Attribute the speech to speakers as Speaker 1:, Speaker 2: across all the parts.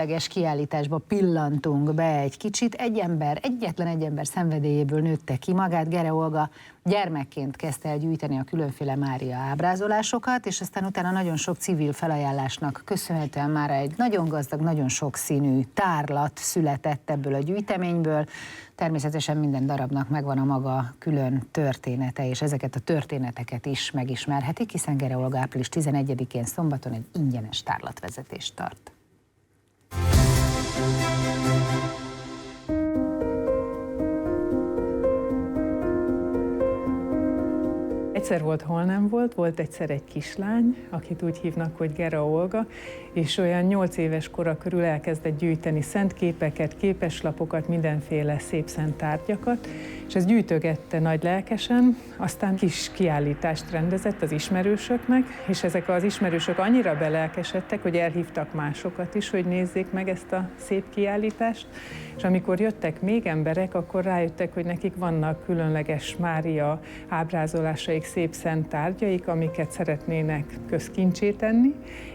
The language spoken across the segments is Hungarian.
Speaker 1: különleges kiállításba pillantunk be egy kicsit. Egyetlen egy ember szenvedélyéből nőtte ki magát. Gere Olga gyermekként kezdte el gyűjteni a különféle Mária ábrázolásokat, és aztán utána nagyon sok civil felajánlásnak köszönhetően már egy nagyon gazdag, nagyon sokszínű tárlat született ebből a gyűjteményből. Természetesen minden darabnak megvan a maga külön története, és ezeket a történeteket is megismerhetik, hiszen Gere Olga április 11-én szombaton egy ingyenes tárlatvezetést tart.
Speaker 2: Egyszer volt, hol nem volt, volt egyszer egy kislány, akit úgy hívnak, hogy Gere Olga, és olyan 8 éves kora körül elkezdett gyűjteni szentképeket, képeslapokat, mindenféle szép szent tárgyakat, és ezt gyűjtögette nagy lelkesen, aztán kis kiállítást rendezett az ismerősöknek, és ezek az ismerősök annyira belelkesedtek, hogy elhívtak másokat is, hogy nézzék meg ezt a szép kiállítást, és amikor jöttek még emberek, akkor rájöttek, hogy nekik vannak különleges Mária ábrázolásaik, szép szent tárgyaik, amiket szeretnének közkincsé tenni,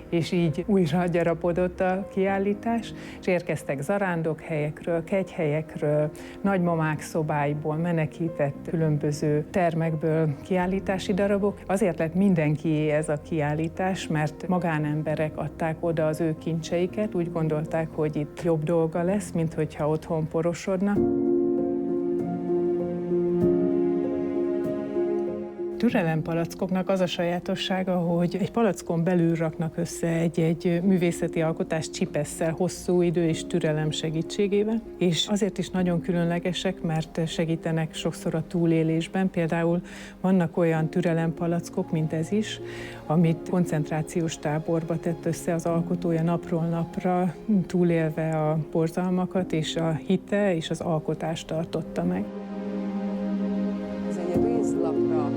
Speaker 2: és így újra gyarapodott a kiállítás, és érkeztek zarándokhelyekről, kegyhelyekről, nagymamák szobáiból, menekített különböző termekből kiállítási darabok. Azért lett mindenkié ez a kiállítás, mert magánemberek adták oda az ő kincseiket, úgy gondolták, hogy itt jobb dolga lesz, mint hogyha otthon porosodna. Türelempalackoknak az a sajátossága, hogy egy palackon belül raknak össze egy művészeti alkotást csipesszel, hosszú idő és türelem segítségével, és azért is nagyon különlegesek, mert segítenek sokszor a túlélésben. Például vannak olyan türelempalackok, mint ez is, amit koncentrációs táborba tett össze az alkotója napról napra, túlélve a borzalmakat, és a hite és az alkotást tartotta meg.
Speaker 3: Ez egy vízlapra.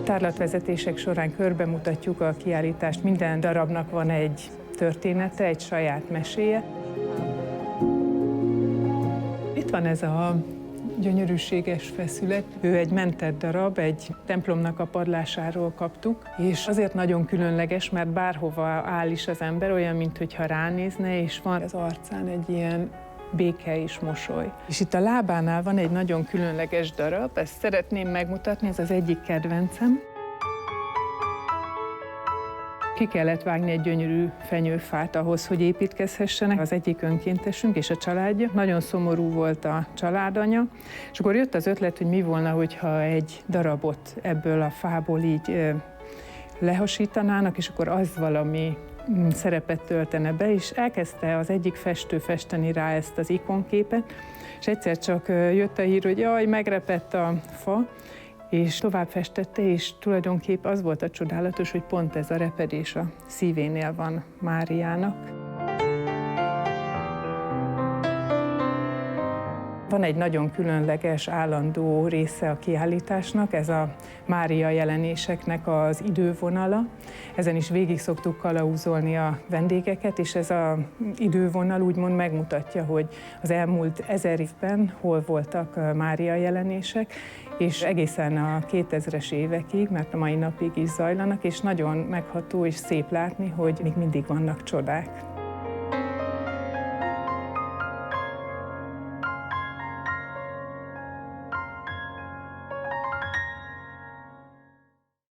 Speaker 2: Tárlatvezetések során körbemutatjuk a kiállítást, minden darabnak van egy története, egy saját meséje. Itt van ez a gyönyörűséges feszület. Ő egy mentett darab, egy templomnak a padlásáról kaptuk, és azért nagyon különleges, mert bárhova áll is az ember, olyan, mintha ránézne, és van az arcán egy ilyen béke és mosoly. És itt a lábánál van egy nagyon különleges darab, ezt szeretném megmutatni, ez az egyik kedvencem. Ki kellett vágni egy gyönyörű fenyőfát ahhoz, hogy építkezhessenek. Az egyik önkéntesünk és a családja. Nagyon szomorú volt a családanya, és akkor jött az ötlet, hogy mi volna, hogyha egy darabot ebből a fából így lehasítanának, és akkor az valami szerepet töltene be, és elkezdte az egyik festő festeni rá ezt az ikonképet, és egyszer csak jött a hír, hogy jaj, megrepett a fa, és tovább festette, és tulajdonképp az volt a csodálatos, hogy pont ez a repedés a szívénél van Máriának. Van egy nagyon különleges, állandó része a kiállításnak, ez a Mária jelenéseknek az idővonala. Ezen is végig szoktuk kalauzolni a vendégeket, és ez az idővonal úgymond megmutatja, hogy az elmúlt 1000 évben hol voltak Mária jelenések, és egészen a 2000-es évekig, mert a mai napig is zajlanak, és nagyon megható és szép látni, hogy még mindig vannak csodák.